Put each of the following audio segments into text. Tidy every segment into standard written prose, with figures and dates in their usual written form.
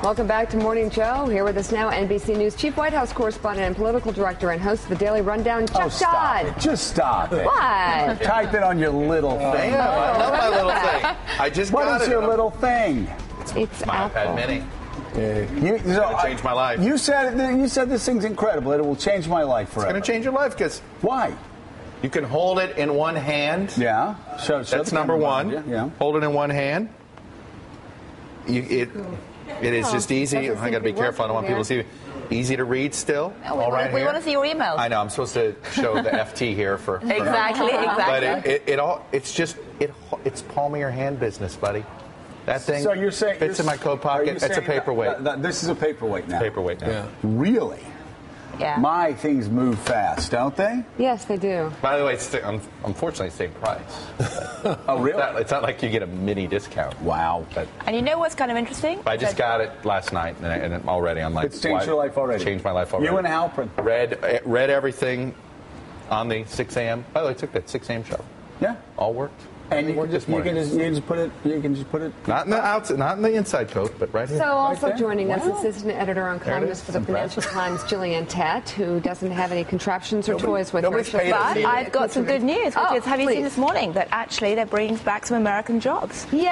Welcome back to Morning Joe. Here with us now, NBC News Chief White House correspondent and political director and host of the Daily Rundown, Chuck Stop Todd. it. Just stop it. What? Type it on your little thing. Yeah, I love my little thing. I just got it. What is your little thing? It's my Apple. iPad Mini. It's going to change my life. You said this thing's incredible. It will change my life forever. It's going to change your life because Why? you can hold it in one hand. Yeah. That's number one. Yeah. Hold it in one hand. It is just easy. I got to be careful. I don't want people to see. Easy to read still. We want to see your emails. I know. I'm supposed to show the FT here for Exactly. But it's palm of your hand business, buddy. That thing So you're saying fits in my coat pocket. It's a paperweight. This is a paperweight now. Paperweight now. Yeah. Really? Yeah. My things move fast, don't they? Yes, they do. By the way, it's unfortunately the same price. Oh, really? It's not like you get a mini discount. Wow. But And you know what's kind of interesting? I just got it last night, and already I'm like, It's changed your life already. Changed my life already. You and Halprin. Read everything on the 6 a.m. By the way, I took that 6 a.m. show. Yeah. All worked. And you worked this can morning. just put it. Not in the outside, not in the inside coat, but right here. So also there? joining us, Wow. assistant editor and columnist for the Financial Times, Gillian Tett, who doesn't have any contraptions or toys with her. nobody's paid us But either. I've got some good news, which is, have you please. seen this morning that actually they're bringing back some American jobs Yay!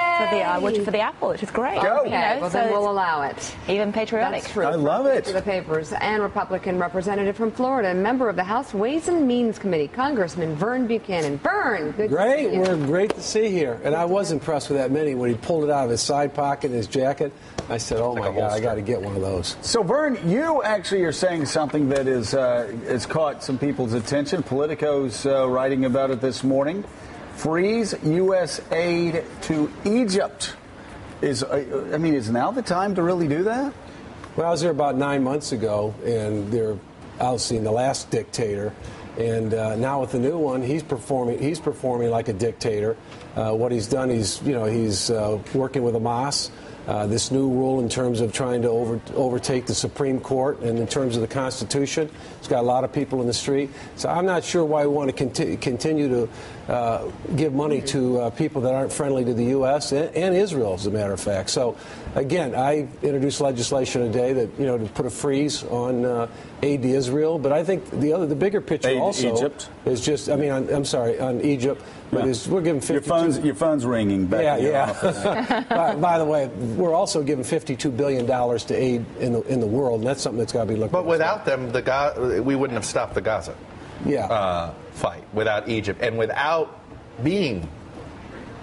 for the Apple, which is great. Go. Okay, well then we'll allow it. Even patriotic. That's true. I love it. To the papers. And Republican representative from Florida, and member of the House Ways and Means Committee, Congressman Vern Buchanan. Vern, good Great, to see you. we're great to see here. And I was impressed with that Mini when he pulled it out of his side pocket in his jacket. I said, "Oh my like a God, I holster. got to get one of those." So, Vern, you actually are saying something that has caught some people's attention. Politico's writing about it this morning. Freeze U.S. aid to Egypt. Is now the time to really do that? Well, I was there about 9 months ago, and they're ousting the last dictator. And now with the new one, he's performing like a dictator. What he's done, he's working with Hamas. This new rule in terms of trying to overtake the Supreme Court and in terms of the Constitution. It's got a lot of people in the street. So I'm not sure why we want to continue to give money to people that aren't friendly to the U.S. and Israel, as a matter of fact. So, again, I introduced legislation today that, to put a freeze on aid to Israel. But I think the bigger picture Aid to also Egypt? is just, I'm sorry, on Egypt. But we're giving 52. Your phone's ringing back in your office. By the way, we're also giving $52 billion to aid in the world, and that's something that's got to be looked at. But without them, we wouldn't have stopped the Gaza fight. Without Egypt, and without being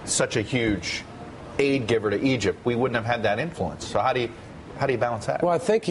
such a huge aid giver to Egypt, we wouldn't have had that influence. So how do you balance that? Well, I think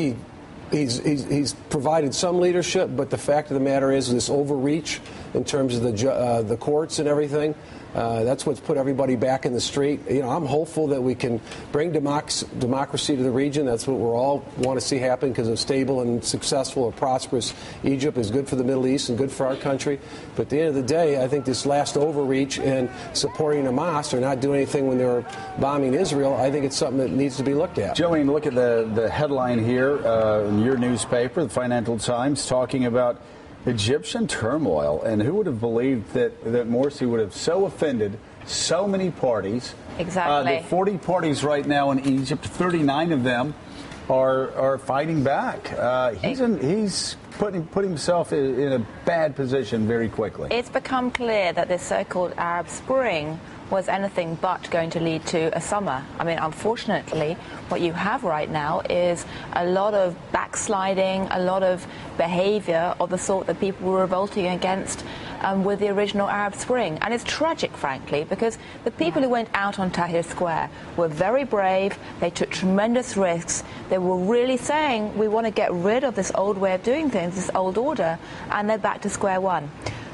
he's provided some leadership, but the fact of the matter is this overreach in terms of the courts and everything. That's what's put everybody back in the street. I'm hopeful that we can bring democracy to the region. That's what we all want to see happen, because a stable and successful or prosperous Egypt is good for the Middle East and good for our country. But at the end of the day, I think this last overreach and supporting Hamas or not doing anything when they're bombing Israel, I think it's something that needs to be looked at. Jillian, look at the headline here in your newspaper, the Financial Times, talking about Egyptian turmoil, and who would have believed that Morsi would have so offended so many parties? Exactly. There are 40 parties right now in Egypt. 39 of them are fighting back. He's put himself in a bad position very quickly. It's become clear that this so-called Arab Spring was anything but going to lead to a summer. Unfortunately, what you have right now is a lot of backsliding, a lot of behavior of the sort that people were revolting against with the original Arab Spring. And it's tragic, frankly, because the people who went out on Tahrir Square were very brave. They took tremendous risks. They were really saying, we want to get rid of this old way of doing things, this old order, and they're back to square one.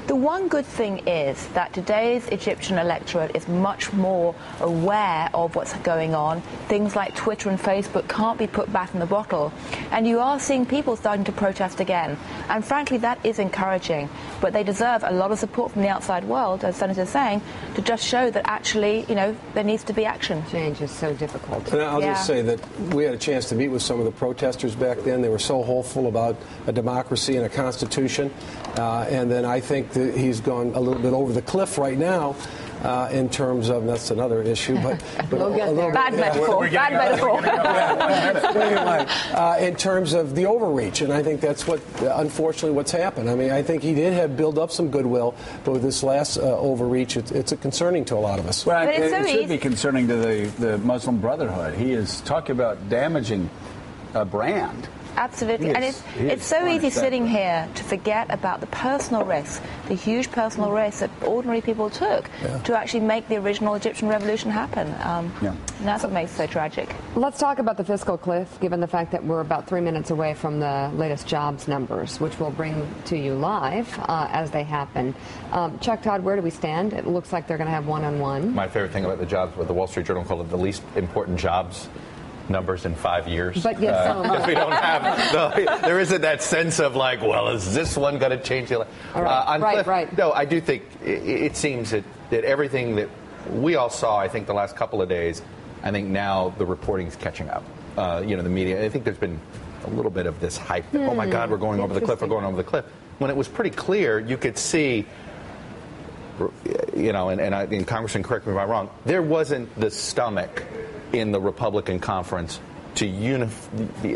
The one good thing is that today's Egyptian electorate is much more aware of what's going on. Things like Twitter and Facebook can't be put back in the bottle. And you are seeing people starting to protest again. And frankly, that is encouraging. But they deserve a lot of support from the outside world, as Senator's saying, to just show that actually, there needs to be action. Change is so difficult. And I'll just say that we had a chance to meet with some of the protesters back then. They were so hopeful about a democracy and a constitution. And then I think that he's gone a little bit over the cliff right now in terms of, and that's another issue, but We'll get there. Bad metaphor. Bad metaphor. anyway, in terms of the overreach, and I think that's what, unfortunately, what's happened. I mean, I think he did have build up some goodwill, but with this last overreach, it's concerning to a lot of us. Well, it should be concerning to the Muslim Brotherhood. He is talking about damaging a brand. Absolutely. And it's so easy sitting here to forget about the personal risk, the huge personal risk that ordinary people took to actually make the original Egyptian revolution happen. And that's what makes it so tragic. Let's talk about the fiscal cliff, given the fact that we're about 3 minutes away from the latest jobs numbers, which we'll bring to you live as they happen. Chuck Todd, where do we stand? It looks like they're going to have one-on-one. My favorite thing about the jobs, what the Wall Street Journal called it, the least important jobs numbers in 5 years. But yes, because we don't have, there isn't that sense of like, well, is this one going to change the right. No, I do think it seems that everything that we all saw, I think the last couple of days, I think now the reporting is catching up. The media, I think there's been a little bit of this hype that, oh my God, we're going over the cliff, we're going over the cliff. When it was pretty clear, you could see, and Congressman, correct me if I'm wrong, there wasn't the stomach in the Republican conference to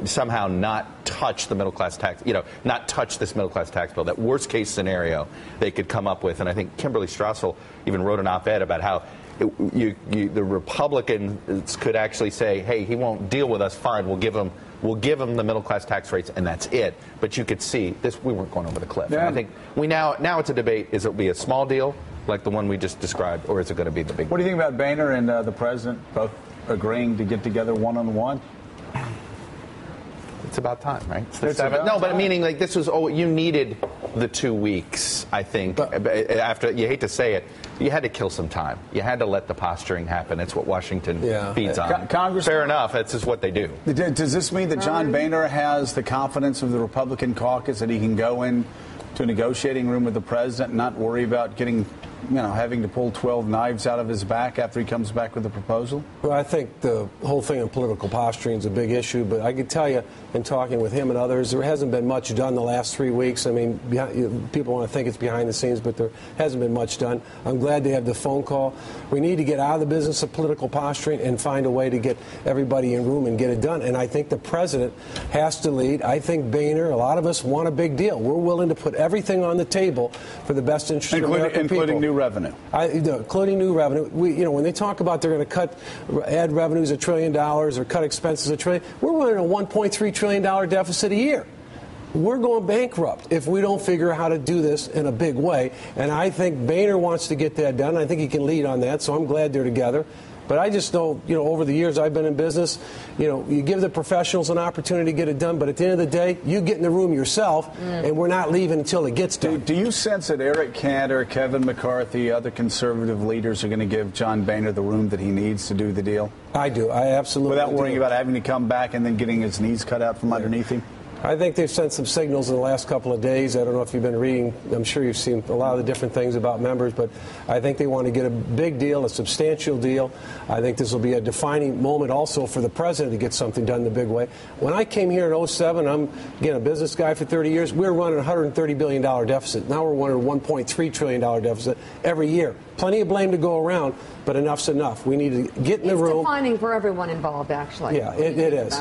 somehow not touch the middle class tax, not touch this middle class tax bill. That worst case scenario they could come up with, and I think Kimberly Strassel even wrote an op-ed about how the Republicans could actually say, hey, he won't deal with us, fine, we'll give him the middle class tax rates, and that's it. But you could see this, we weren't going over the cliff. Yeah. And I think now it's a debate: is it be a small deal like the one we just described, or is it going to be the big? What do you think about Boehner and the president both agreeing to get together one-on-one? It's about time, right? But meaning like this was, you needed the 2 weeks, I think. After, you hate to say it, you had to kill some time. You had to let the posturing happen. It's what Washington feeds on. Fair enough. That's just what they do. Does this mean that John Boehner has the confidence of the Republican caucus that he can go in to a negotiating room with the president and not worry about getting, having to pull 12 knives out of his back after he comes back with a proposal? Well, I think the whole thing of political posturing is a big issue, but I can tell you, in talking with him and others, there hasn't been much done the last 3 weeks. I mean, people want to think it's behind the scenes, but there hasn't been much done. I'm glad they have the phone call. We need to get out of the business of political posturing and find a way to get everybody in room and get it done. And I think the president has to lead. I think Boehner, a lot of us want a big deal. We're willing to put everything on the table for the best interest of American people. Including new revenue. Including new revenue. When they talk about they're going to add revenues $1 trillion or cut expenses $1 trillion, we're running a $1.3 trillion deficit a year. We're going bankrupt if we don't figure out how to do this in a big way. And I think Boehner wants to get that done. I think he can lead on that, so I'm glad they're together. But I just know, over the years I've been in business, you give the professionals an opportunity to get it done, but at the end of the day, you get in the room yourself, and we're not leaving until it gets done. Do you sense that Eric Cantor, Kevin McCarthy, other conservative leaders are going to give John Boehner the room that he needs to do the deal? I do. I absolutely do. Without worrying about having to come back and then getting his knees cut out from underneath him? I think they've sent some signals in the last couple of days. I don't know if you've been reading. I'm sure you've seen a lot of the different things about members, but I think they want to get a big deal, a substantial deal. I think this will be a defining moment also for the president to get something done in a big way. When I came here in 2007, I'm, again, a business guy for 30 years, we were running a $130 billion deficit. Now we're running a $1.3 trillion deficit every year. Plenty of blame to go around, but enough's enough. We need to get in the room. It's defining for everyone involved, actually. Yeah, it is.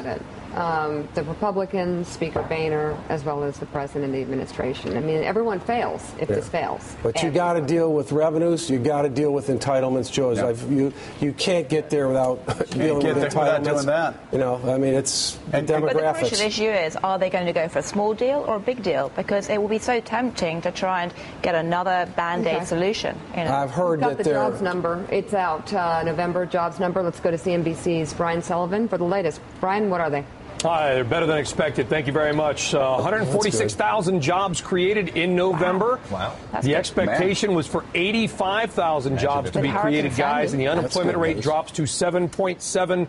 The Republicans, Speaker Boehner, as well as the president and the administration. I mean, everyone fails if this fails. But you got to deal with revenues. You got to deal with entitlements, Joe. Yeah. You can't get there without dealing with entitlements. Doing that. I mean, it's demographics. But the crucial issue is: are they going to go for a small deal or a big deal? Because it will be so tempting to try and get another band-aid solution. I've heard that the jobs number. It's out. November jobs number. Let's go to CNBC's Brian Sullivan for the latest. Brian, what are they? Hi, they're better than expected. Thank you very much. 146,000 jobs created in November. Wow. The expectation was for 85,000 jobs to be created, guys, and the unemployment rate drops to 7.7%.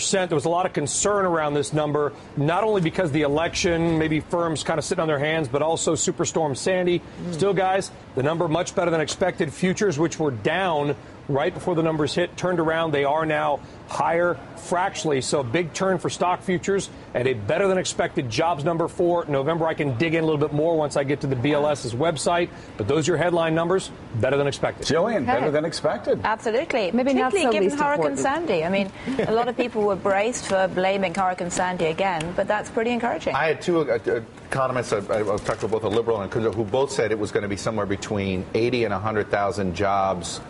There was a lot of concern around this number, not only because the election, maybe firms kind of sitting on their hands, but also Superstorm Sandy. Still, guys, the number much better than expected. Futures, which were down right before the numbers hit, turned around. They are now higher fractionally. So a big turn for stock futures and a better than expected jobs number for November. I can dig in a little bit more once I get to the BLS's website. But those are your headline numbers. Better than expected. Jillian, better than expected. Absolutely. Maybe not so particularly given least Hurricane important. Sandy. I mean, a lot of people were braced for blaming Hurricane Sandy again, but that's pretty encouraging. I had two economists, I've talked to both a liberal and a conservative, who both said it was going to be somewhere between 80 and 100,000 jobs.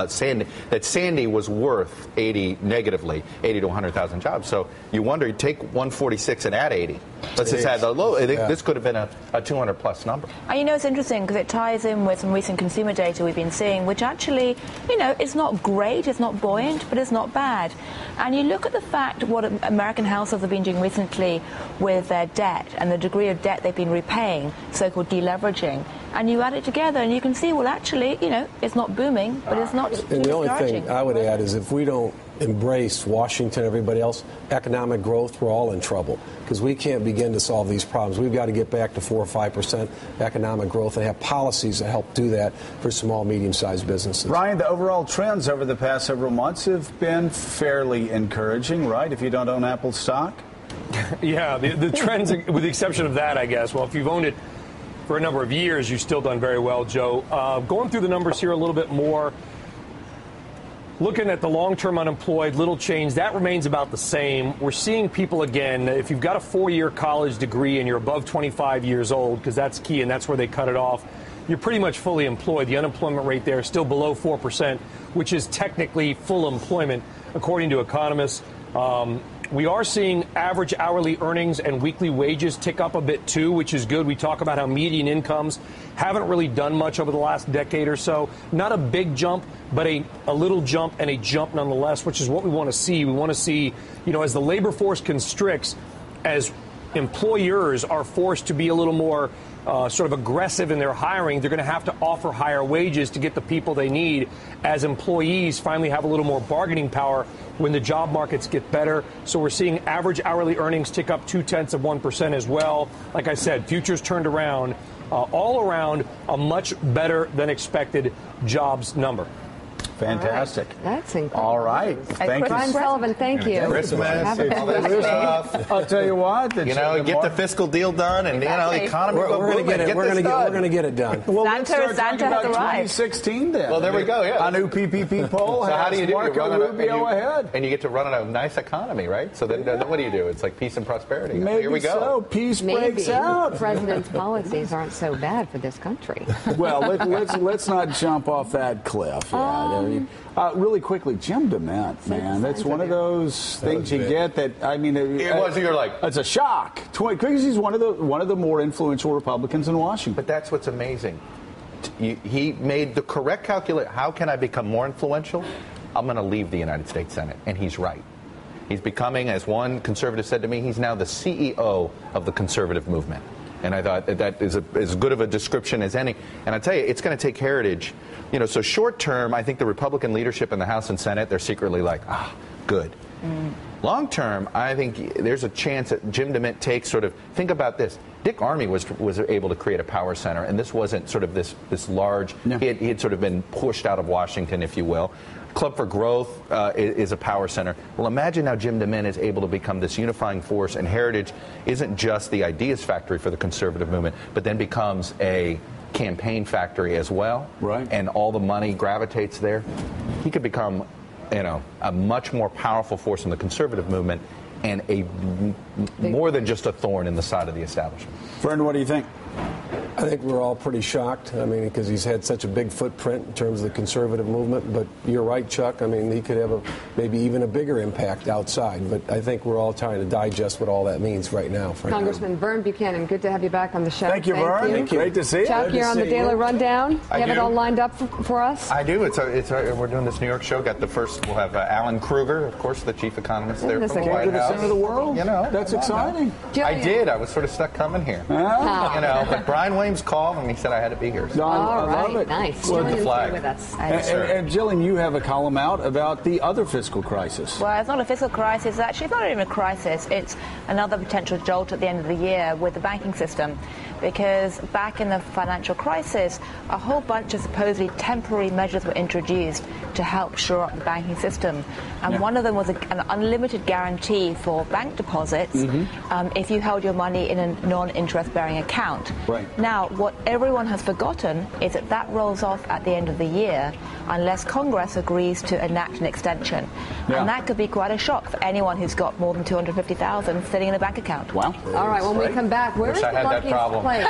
Sandy was worth 80 negatively, 80 to 100,000 jobs. So you wonder, you take 146 and add 80. Let's just add the low. I think this could have been a 200 plus number. And you know, it's interesting because it ties in with some recent consumer data we've been seeing, which actually, you know, it's not great, it's not buoyant, but it's not bad. And you look at the fact what American households have been doing recently with their debt and the degree of debt they've been repaying, so-called deleveraging, and you add it together and you can see, well, actually, you know, it's not booming, but it's not And the only thing I would add is if we don't embrace Washington, everybody else, economic growth, we're all in trouble because we can't begin to solve these problems. We've got to get back to 4 or 5% economic growth and have policies that help do that for small, medium-sized businesses. Ryan, the overall trends over the past several months have been fairly encouraging, right, if you don't own Apple stock? Yeah, the trends, with the exception of that, I guess. Well, if you've owned it for a number of years, you've still done very well, Joe. Going through the numbers here a little bit more, looking at the long-term unemployed, little change, that remains about the same. We're seeing people, again, if you've got a 4-year college degree and you're above 25 years old, because that's key and that's where they cut it off, you're pretty much fully employed. The unemployment rate there is still below 4%, which is technically full employment, according to economists. We are seeing average hourly earnings and weekly wages tick up a bit, too, which is good. We talk about how median incomes haven't really done much over the last decade or so. Not a big jump, but a little jump and a jump nonetheless, which is what we want to see. We want to see, you know, as the labor force constricts, as employers are forced to be a little more sort of aggressive in their hiring, they're going to have to offer higher wages to get the people they need as employees finally have a little more bargaining power when the job markets get better. So we're seeing average hourly earnings tick up 0.2% as well. Like I said, futures turned around, all around a much better than expected jobs number. Fantastic. All right. That's incredible. All right. Thank you. Ryan Sullivan, thank you. Christmas, all that stuff. I'll tell you what. You know, get the fiscal deal done, and you know, the economy. We're going to get it. We're going to get it done. Well, let's start talking about has arrived. 2016 then. Well, there we go. Yeah, a new PPP poll. So how do you do? Marco Rubio ahead, and you get to run a nice economy, right? So then what do you do? It's like peace and prosperity. Maybe here we go. So peace Maybe breaks out. the president's policies aren't so bad for this country. Well, let's not jump off that cliff. Yeah, really quickly, Jim DeMint, man, that's one of those things you get that, I mean, you're like, it's a shock because he's one of the more influential Republicans in Washington. But that's what's amazing. He made the correct calculation. How can I become more influential? I'm going to leave the United States Senate, and he's right. He's becoming, as one conservative said to me, he's now the CEO of the conservative movement. And I thought that is as good of a description as any. And I tell you, it's going to take heritage. You know, so short term, I think the Republican leadership in the House and Senate, they're secretly like, good. Long term, I think there's a chance that Jim DeMint takes sort of, think about this. Dick Armey was able to create a power center, and this wasn't sort of this large, he had sort of been pushed out of Washington, if you will. Club for Growth is a power center. Well, imagine now Jim DeMint is able to become this unifying force, and Heritage isn't just the ideas factory for the conservative movement, but then becomes a campaign factory as well. Right. And all the money gravitates there. He could become, you know, a much more powerful force in the conservative movement and more than just a thorn in the side of the establishment. Friend, what do you think? I think we're all pretty shocked. I mean, because he's had such a big footprint in terms of the conservative movement. But you're right, Chuck. I mean, he could have maybe even a bigger impact outside. But I think we're all trying to digest what all that means right now. Congressman Vern Buchanan, good to have you back on the show. Thank you, Vern. Thank you. Great to see you. Chuck, you're on the Daily Rundown. You have it all lined up for us? I do. We're doing this New York show. Got the first. We'll have Alan Kruger, of course, the chief economist there from the White House. Center of the world. You know, that's exciting. I did. I was sort of stuck coming here. You know, but Brian Williams called and he said I had to be here. So. All right, love it. nice. With the flag. With us. And Jillian, you have a column out about the other fiscal crisis. Well, it's not a fiscal crisis. It's actually not even a crisis. It's another potential jolt at the end of the year with the banking system. because back in the financial crisis, a whole bunch of supposedly temporary measures were introduced to help shore up the banking system. And one of them was an unlimited guarantee for bank deposits if you held your money in a non-interest-bearing account. Right. Now, what everyone has forgotten is that that rolls off at the end of the year unless Congress agrees to enact an extension. Yeah. And that could be quite a shock for anyone who's got more than $250,000 sitting in a bank account. Wow. All right, when we come back, where is Wish I the had that luckiest problem. place?